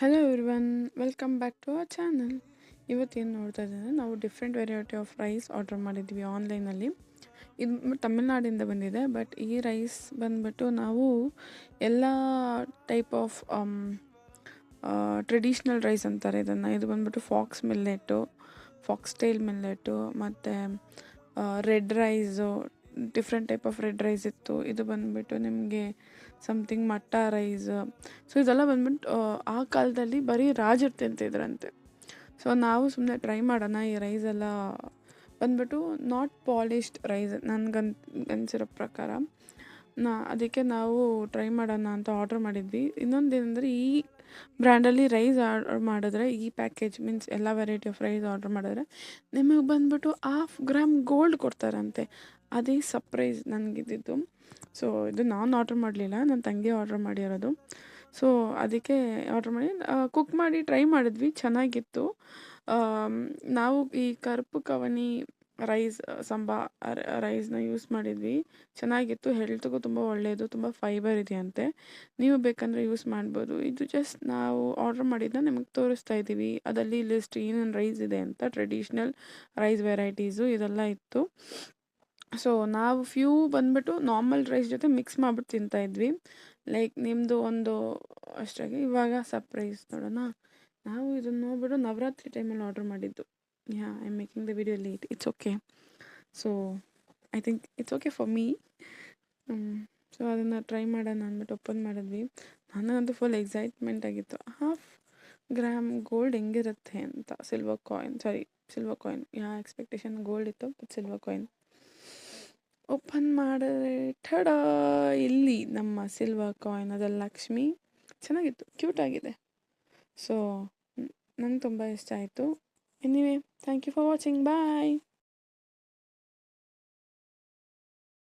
Hello everyone, welcome back to our channel. ಇವತ್ತೇನು ನೋಡ್ತಾ ಇದ್ದಾರೆ, ನಾವು different variety of rice order ಮಾಡಿದ್ವಿ ಆನ್ಲೈನಲ್ಲಿ. ಇದು ತಮಿಳ್ನಾಡಿಂದ ಬಂದಿದೆ. ಬಟ್ ಈ ರೈಸ್ ಬಂದ್ಬಿಟ್ಟು ನಾವು ಎಲ್ಲ ಟೈಪ್ ಆಫ್ ಟ್ರೆಡಿಷ್ನಲ್ ರೈಸ್ ಅಂತಾರೆ ಇದನ್ನು. ಇದು ಬಂದ್ಬಿಟ್ಟು fox millet, foxtail millet, ಮತ್ತು red rice, different type of red rice ಇತ್ತು. ಇದು ಬಂದ್ಬಿಟ್ಟು ನಿಮಗೆ ಸಮಥಿಂಗ್ ಮಟ್ಟ ರೈಸ್. ಸೊ ಇದೆಲ್ಲ ಬಂದ್ಬಿಟ್ಟು ಆ ಕಾಲದಲ್ಲಿ ಬರೀ ರಾಜರು ತಿಂತಿದ್ರಂತೆ. ಸೊ ನಾವು ಸುಮ್ಮನೆ ಟ್ರೈ ಮಾಡೋಣ. ಈ ರೈಸ್ ಎಲ್ಲ ಬಂದ್ಬಿಟ್ಟು ನಾಟ್ ಪಾಲಿಶ್ಡ್ ರೈಸ್ ಅನ್ಸಿರೋ ಪ್ರಕಾರ. ಅದಕ್ಕೆ ನಾವು ಟ್ರೈ ಮಾಡೋಣ ಅಂತ ಆರ್ಡ್ರ್ ಮಾಡಿದ್ವಿ. ಇನ್ನೊಂದೇನೆಂದರೆ, ಈ ಬ್ರ್ಯಾಂಡಲ್ಲಿ ರೈಸ್ ಆರ್ಡರ್ ಮಾಡಿದ್ರೆ, ಈ ಪ್ಯಾಕೇಜ್ ಮೀನ್ಸ್ ಎಲ್ಲ ವೆರೈಟಿ ಆಫ್ ರೈಸ್ ಆರ್ಡರ್ ಮಾಡಿದ್ರೆ ನಿಮಗೆ ಬಂದ್ಬಿಟ್ಟು 1/2 ಗ್ರಾಮ್ ಗೋಲ್ಡ್ ಕೊಡ್ತಾರಂತೆ. ಅದೇ ಸರ್ಪ್ರೈಸ್ ನನಗಿದ್ದಿದ್ದು. ಸೊ ಇದು ನಾನು ಆರ್ಡ್ರ್ ಮಾಡಲಿಲ್ಲ, ನನ್ನ ತಂಗಿ ಆರ್ಡ್ರ್ ಮಾಡಿರೋದು. ಸೊ ಅದಕ್ಕೆ ಆರ್ಡ್ರ್ ಮಾಡಿ ಕುಕ್ ಮಾಡಿ ಟ್ರೈ ಮಾಡಿದ್ವಿ, ಚೆನ್ನಾಗಿತ್ತು. ನಾವು ಈ ಕರುಪು ಕವನಿ ರೈಸ್ ರೈಸ್ನ ಯೂಸ್ ಮಾಡಿದ್ವಿ, ಚೆನ್ನಾಗಿತ್ತು. ಹೆಲ್ತ್ಗೂ ತುಂಬ ಒಳ್ಳೆಯದು, ತುಂಬ ಫೈಬರ್ ಇದೆಯಂತೆ. ನೀವು ಬೇಕಂದರೆ ಯೂಸ್ ಮಾಡ್ಬೋದು. ಇದು ಜಸ್ಟ್ ನಾವು ಆರ್ಡ್ರ್ ಮಾಡಿದ್ದನ್ನ ನಿಮಗೆ ತೋರಿಸ್ತಾ ಇದ್ದೀವಿ. ಅದರಲ್ಲಿ ಲಿಸ್ಟ್ ಏನೇನು ರೈಸ್ ಇದೆ ಅಂತ, ಟ್ರೆಡಿಷ್ನಲ್ ರೈಸ್ ವೆರೈಟೀಸು ಇದೆಲ್ಲ ಇತ್ತು. ಸೊ ನಾವು ಫ್ಯೂ ಬಂದ್ಬಿಟ್ಟು ನಾರ್ಮಲ್ ರೈಸ್ ಜೊತೆ ಮಿಕ್ಸ್ ಮಾಡ್ಬಿಟ್ಟು ತಿಂತಾಯಿದ್ವಿ. ಲೈಕ್ ನಿಮ್ಮದು ಒಂದು ಅಷ್ಟಾಗಿ. ಇವಾಗ ಸರ್ಪ್ರೈಸ್ ನೋಡೋಣ. ನಾವು ಇದನ್ನು ನೋಡ್ಬಿಟ್ಟು ನವರಾತ್ರಿ ಟೈಮಲ್ಲಿ ಆರ್ಡ್ರ್ ಮಾಡಿದ್ದು. I am making the video late, it's okay. So I think it's okay for me. So ಅದನ್ನು ಟ್ರೈ ಮಾಡೋಣ ಅಂದ್ಬಿಟ್ಟು ಓಪನ್ ಮಾಡಿದ್ವಿ. ನನಗಂತೂ ಫುಲ್ ಎಕ್ಸೈಟ್ಮೆಂಟ್ ಆಗಿತ್ತು. 1/2 ಗ್ರಾಮ್ ಗೋಲ್ಡ್ ಹೆಂಗಿರುತ್ತೆ ಅಂತ. Silver coin. ಎಕ್ಸ್ಪೆಕ್ಟೇಷನ್ ಗೋಲ್ಡ್ ಇತ್ತು, ಬಟ್ ಸಿಲ್ವರ್ ಕಾಯಿನ್. ಓಪನ್ ಮಾಡಿದ್ರೆ ಠಡಾ, ಇಲ್ಲಿ ನಮ್ಮ ಸಿಲ್ವರ್ ಕಾಯಿನ್, ಅದೆಲ್ಲ ಲಕ್ಷ್ಮಿ. ಚೆನ್ನಾಗಿತ್ತು, ಕ್ಯೂಟ್ ಆಗಿದೆ. ಸೊ ನಂಗೆ ತುಂಬ ಇಷ್ಟ ಆಯಿತು. Anyway, thank you for watching. Bye.